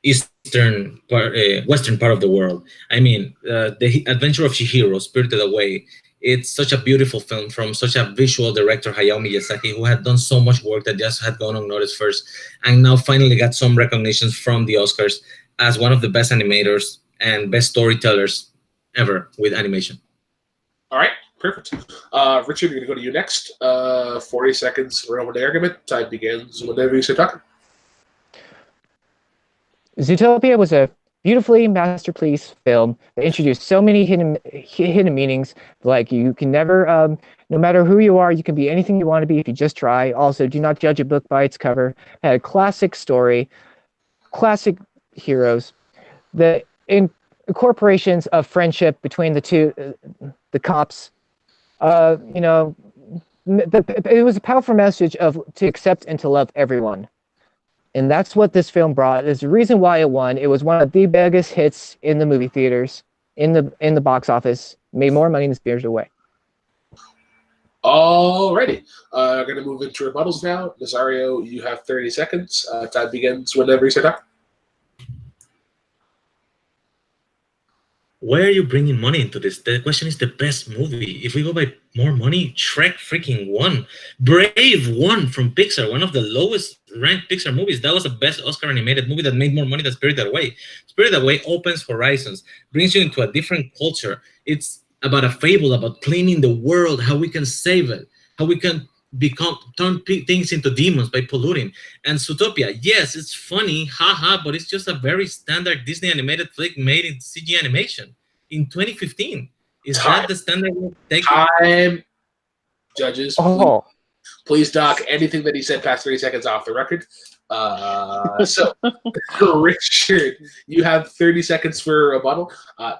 Western part of the world. I mean, The Adventure of Chihiro, Spirited Away, it's such a beautiful film from such a visual director, Hayao Miyazaki, who had done so much work that just had gone unnoticed first, and now finally got some recognitions from the Oscars as one of the best animators and best storytellers ever with animation. All right, perfect. Richard, we're going to go to you next. 40 seconds for an opening argument. Time begins whenever you start talking. Zootopia was a beautifully masterpiece film that introduced so many hidden meanings. Like you can never, no matter who you are, you can be anything you want to be if you just try. Also, do not judge a book by its cover. Had a classic story, classic heroes. The incorporations of friendship between the two, the cops. It was a powerful message to accept and to love everyone. And that's what this film brought. There's a reason why it won. It was one of the biggest hits in the movie theaters, in the box office. Made more money than Spirited Away. Alrighty. I'm going to move into rebuttals now. Nazario, you have 30 seconds. Time begins whenever you start talking. Why are you bringing money into this? The question is the best movie. If we go by more money, Shrek freaking won. Brave won from Pixar, one of the lowest ranked Pixar movies. That was the best Oscar animated movie that made more money than Spirited Away. Spirited Away opens horizons, brings you into a different culture. It's about a fable, about cleaning the world, how we can save it, how we can turn things into demons by polluting. And Zootopia, yes, it's funny, haha, but it's just a very standard Disney animated flick made in CG animation in 2015. Is that the standard? Time, judges. Oh, Please dock anything that he said past 30 seconds off the record. So, Richard, you have 30 seconds for a rebuttal.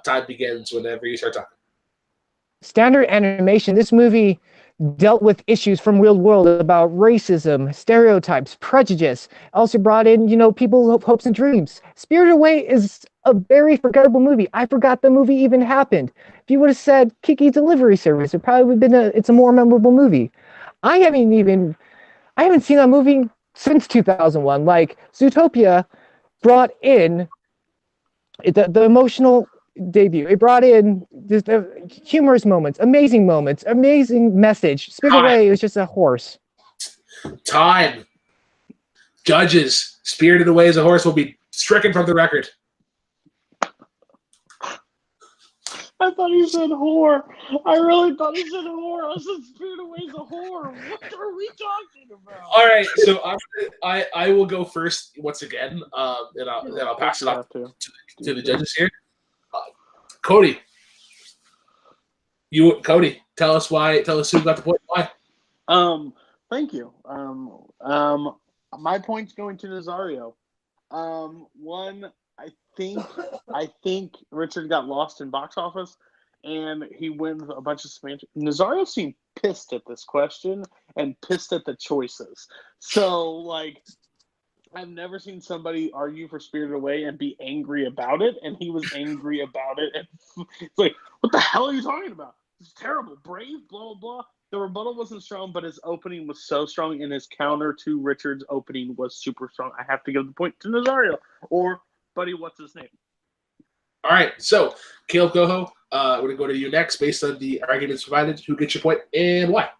Time begins whenever you start talking. standard animation. This movie dealt with issues from real world about racism, stereotypes, prejudice. Also brought in, people hopes and dreams. Spirited Away is a very forgettable movie. I forgot the movie even happened. If you would have said Kiki Delivery Service, it probably would have been it's a more memorable movie. I haven't seen that movie since 2001. Like Zootopia brought in the emotional debut. It brought in the humorous moments, amazing message. Spirited Away was just a horse. Time. Judges, Spirited Away as a Horse will be stricken from the record. I thought he said whore. I really thought he said whore. I said Spirited Away is a whore. What are we talking about? All right, so I will go first once again, and I'll pass it off to the judges here. Cody, tell us why. Tell us who got the point. Why? Thank you. My point's going to Nazario. One, I think Richard got lost in box office, and he wins a bunch of semantics. Nazario seemed pissed at this question and pissed at the choices. So, like, I've never seen somebody argue for Spirited Away and be angry about it, and he was angry about it. And it's like, what the hell are you talking about? It's terrible. Brave, blah, blah, blah. The rebuttal wasn't strong, but his opening was so strong, and his counter to Richard's opening was super strong. I have to give the point to Nazario. Or, buddy, what's his name? All right, so Caleb Goho, we're going to go to you next based on the arguments provided. Who gets your point and why?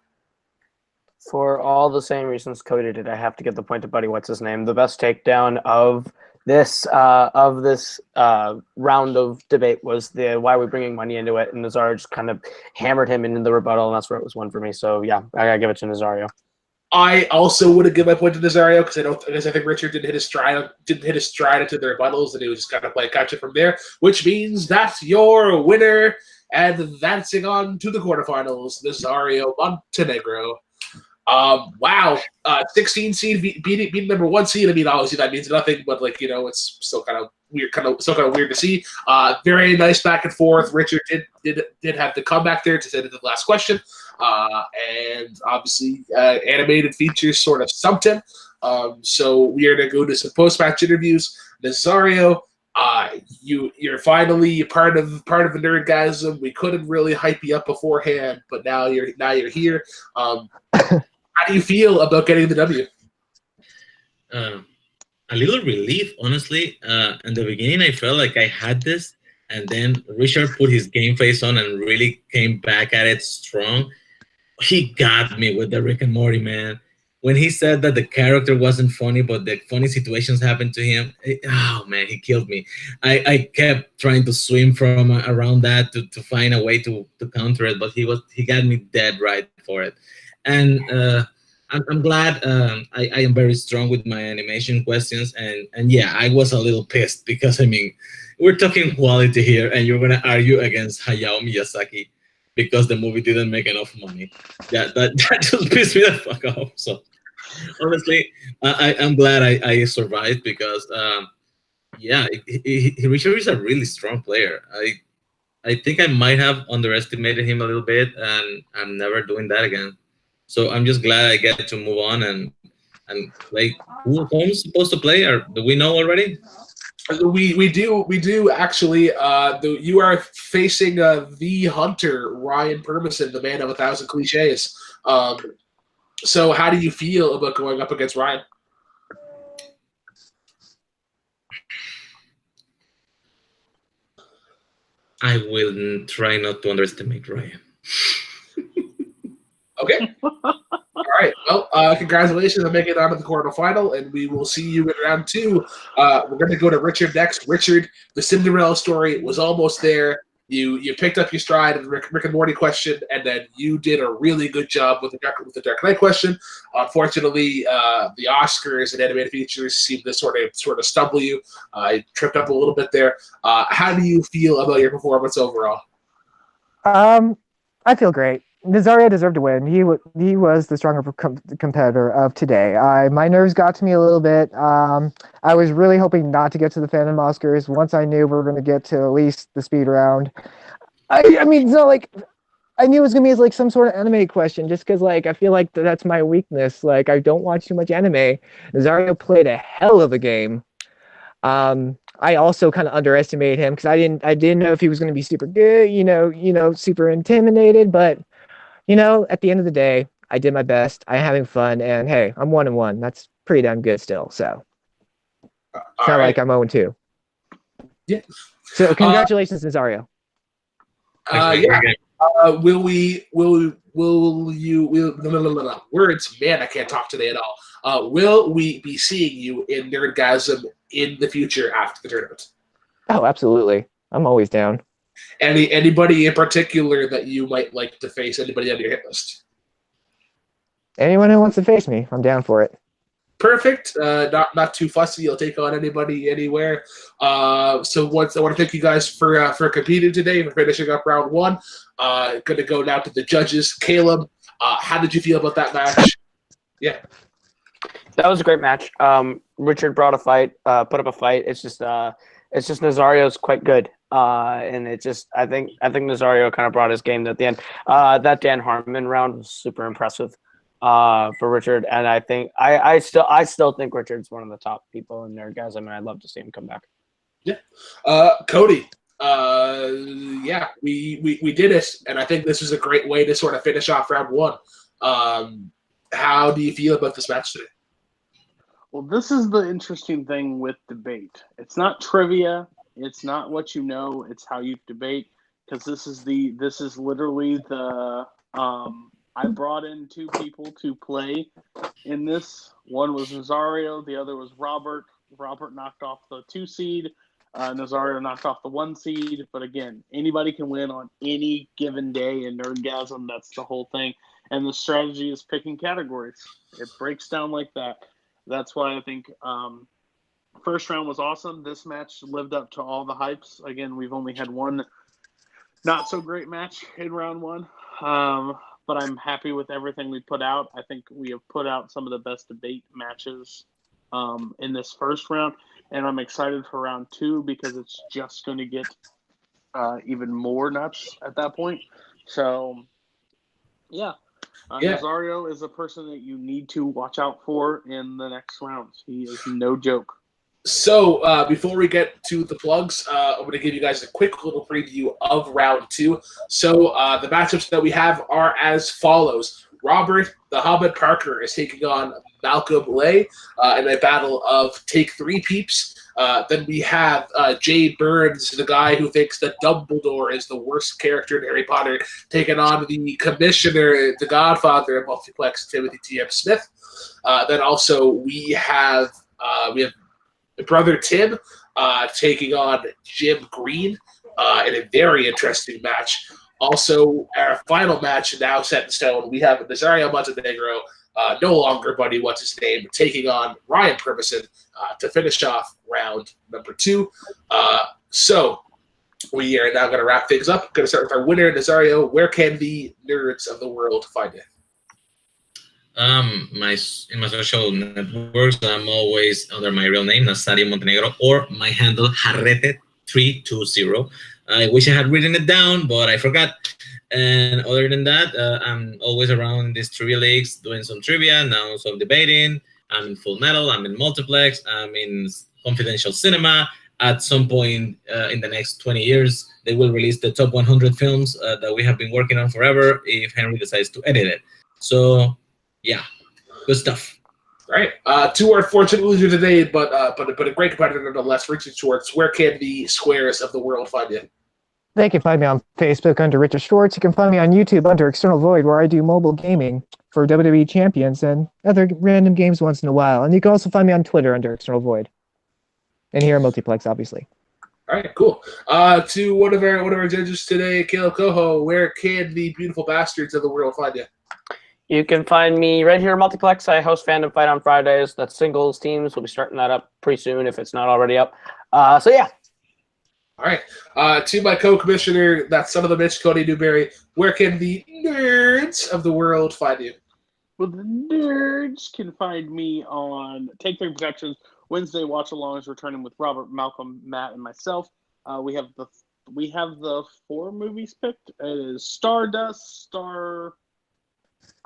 For all the same reasons Cody did, I have to give the point to Buddy. What's his name? The best takedown of this round of debate was the why are we bringing money into it, and Nazario just kind of hammered him into the rebuttal, and that's where it was one for me. So yeah, I gotta give it to Nazario. I also would have given my point to Nazario because I think Richard didn't hit his stride into the rebuttals, and he was just kind of playing catch up from there. Which means that's your winner, and advancing on to the quarterfinals, Nazario Montenegro. Wow, 16 seed beating number 1 seed. I mean, obviously that means nothing, but like it's still kind of weird, weird to see. Very nice back and forth. Richard did have the comeback there to send it to the last question, and obviously animated features sort of stumped him. So we are gonna go to some post-match interviews. Nazario, you're finally part of the Nerdgasm. We couldn't really hype you up beforehand, but now you're here. How do you feel about getting the W? A little relief, honestly. In the beginning, I felt like I had this, and then Richard put his game face on and really came back at it strong. He got me with the Rick and Morty, man. When he said that the character wasn't funny, but the funny situations happened to him, oh man, he killed me. I kept trying to swim from around that to find a way to counter it, but he got me dead right for it. And I'm glad I am very strong with my animation questions. And yeah, I was a little pissed because, I mean, we're talking quality here, and you're going to argue against Hayao Miyazaki because the movie didn't make enough money. Yeah, that just pissed me the fuck off. So honestly, I'm glad I survived because, yeah, Richard is a really strong player. I think I might have underestimated him a little bit, and I'm never doing that again. So I'm just glad I get to move on and play. Who's supposed to play? Or do we know already? We do actually. You are facing the hunter, Ryan Permison, the man of 1,000 cliches. So how do you feel about going up against Ryan? I will try not to underestimate Ryan. Okay. All right. Well, congratulations on making it onto the quarterfinal, and we will see you in round 2. We're going to go to Richard next. Richard, the Cinderella story was almost there. You picked up your stride in the Rick and Morty question, and then you did a really good job with the Dark Knight question. Unfortunately, the Oscars and animated features seemed to sort of stumble you. I tripped up a little bit there. How do you feel about your performance overall? I feel great. Nazario deserved to win. He was the stronger competitor of today. My nerves got to me a little bit. I was really hoping not to get to the Fandom Oscars. Once I knew we were going to get to at least the speed round. I mean, it's not like I knew it was going to be like some sort of anime question, just because like I feel like that's my weakness. Like I don't watch too much anime. Nazario played a hell of a game. I also kind of underestimated him because I didn't know if he was going to be super good. Super intimidated, but. At the end of the day, I did my best. I'm having fun, and hey, I'm 1-1. That's pretty damn good still. So it's not like I'm 0-2. Yeah. So congratulations, Nazario. Yeah. Will words, man, I can't talk today at all. Will we be seeing you in Nerdgasm in the future after the tournament? Oh, absolutely. I'm always down. Anybody in particular that you might like to face? Anybody on your hit list? Anyone who wants to face me, I'm down for it. Perfect. Not too fussy. You'll take on anybody, anywhere. So once I want to thank you guys for competing today, for finishing up round one. Going to go now to the judges. Caleb, how did you feel about that match? Yeah. That was a great match. Richard brought a fight, put up a fight. It's just Nazario's quite good. And it just I think Nazario kind of brought his game at the end. That Dan Harmon round was super impressive for Richard, and I think I still think Richard's one of the top people in Nerdgasm, and I'd love to see him come back. Yeah. Cody. Yeah, we did it, and I think this was a great way to sort of finish off round one. How do you feel about this match today? Well, this is the interesting thing with debate. It's not trivia. It's not what you know. It's how you debate. Because this is literally the I brought in two people to play in this. One was Nazario. The other was Robert. Robert knocked off the 2 seed. Nazario knocked off the 1 seed. But again, anybody can win on any given day in Nerdgasm. That's the whole thing. And the strategy is picking categories. It breaks down like that. That's why I think first round was awesome. This match lived up to all the hypes. Again, we've only had one not so great match in round one. But I'm happy with everything we put out. I think we have put out some of the best debate matches in this first round. And I'm excited for round 2 because it's just going to get even more nuts at that point. So, yeah. Nazario is a person that you need to watch out for in the next rounds. He is no joke. So before we get to the plugs, I'm going to give you guys a quick little preview of round 2. So the matchups that we have are as follows. Robert the Hobbit Parker is taking on Malcolm Lay in a battle of Take 3 Peeps. Then we have Jay Burns, the guy who thinks that Dumbledore is the worst character in Harry Potter, taking on the Commissioner, the Godfather of Multiplex, Timothy T.M. Smith. Then also we have Brother Tim taking on Jim Green in a very interesting match. Also, our final match now set in stone, we have Nazario Montenegro, no longer Buddy What's His Name, taking on Ryan Purvison to finish off round number 2. So we are now going to wrap things up. Going to start with our winner, Nazario. Where can the nerds of the world find it? In my social networks, I'm always under my real name, Nazario Montenegro, or my handle, Jarrete320. I wish I had written it down, but I forgot. And other than that, I'm always around these trivia leagues, doing some trivia, now some debating. I'm in Full Metal, I'm in Multiplex, I'm in Confidential Cinema. At some point in the next 20 years, they will release the top 100 films that we have been working on forever if Henry decides to edit it. So, yeah, good stuff. All right. To our fortunate loser today, but a great competitor nonetheless, Richard Schwartz. Where can the squares of the world find you? They can find me on Facebook under Richard Schwartz. You can find me on YouTube under External Void, where I do mobile gaming for WWE Champions and other random games once in a while. And you can also find me on Twitter under External Void. And here at Multiplex, obviously. All right, cool. To one of our judges today, Caleb Coho, where can the beautiful bastards of the world find you? You can find me right here at Multiplex. I host Fandom Fight on Fridays. That's singles teams. We'll be starting that up pretty soon if it's not already up. So, yeah. All right. To my co-commissioner, that's Son of the Mitch, Cody Newberry. Where can the nerds of the world find you? Well, the nerds can find me on Take 3 Productions. Wednesday watch-along is returning with Robert, Malcolm, Matt, and myself. We have the 4 movies picked. It is Stardust,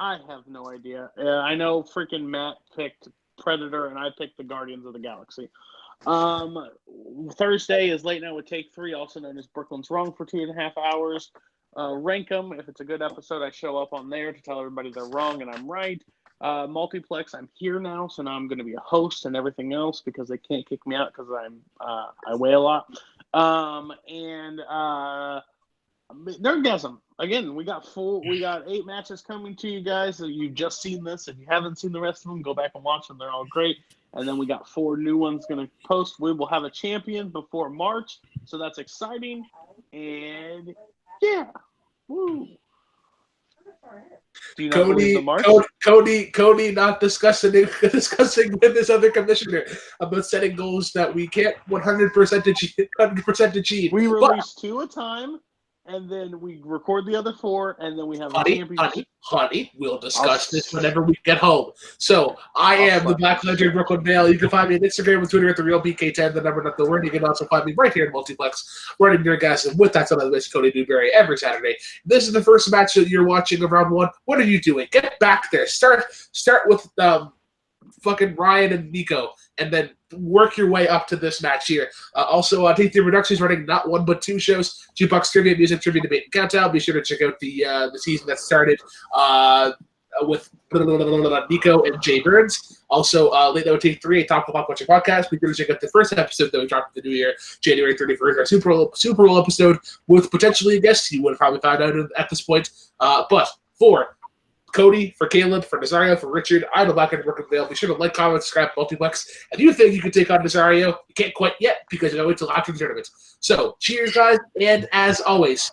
I have no idea. I know freaking Matt picked Predator, and I picked the Guardians of the Galaxy. Thursday is Late Night with Take 3, also known as Brooklyn's Wrong, for 2.5 hours. Rank 'em. If it's a good episode, I show up on there to tell everybody they're wrong and I'm right. Multiplex, I'm here now, so now I'm going to be a host and everything else because they can't kick me out because I weigh a lot. And Nerdgasm. again, we got 8 matches coming to you guys. So you've just seen this. If you haven't seen the rest of them, go back and watch them. They're all great. And then we got 4 new ones going to post. We will have a champion before March, so that's exciting. And yeah, woo. Do you not believe the March? Cody, not discussing with this other commissioner about setting goals that we can't 100% achieve. We release 2 at a time. And then we record the other 4, and then we have a championship. Honey, we'll discuss this whenever we get home. So, I am the Black Legend, Brooklyn Vale. You can find me on Instagram and Twitter at TheRealBK10, the number, not the word. You can also find me right here in Multiplex, running your guys with that son of the bitch, Cody Newberry, every Saturday. This is the first match that you're watching of round 1. What are you doing? Get back there. Start with fucking Ryan and Nico, and then work your way up to this match here. Also, Take 3 Productions running not 1 but 2 shows: Jukebox Trivia, Music Trivia, Debate, and Countdown. Be sure to check out the season that started with Nico and Jay Burns. Also, Late Night with Take 3, a topical pop culture podcast. Be sure to check out the first episode that we dropped in the new year, January 31st, our Super Bowl episode with potentially a guest you would have probably found out at this point. But for Cody, for Caleb, for Nazario, for Richard, I'm the Black and Brooklyn Vale. Be sure to like, comment, subscribe, Multiplex. If you think you can take on Nazario, you can't quite yet because you gotta wait till after the tournament. So, cheers, guys, and as always,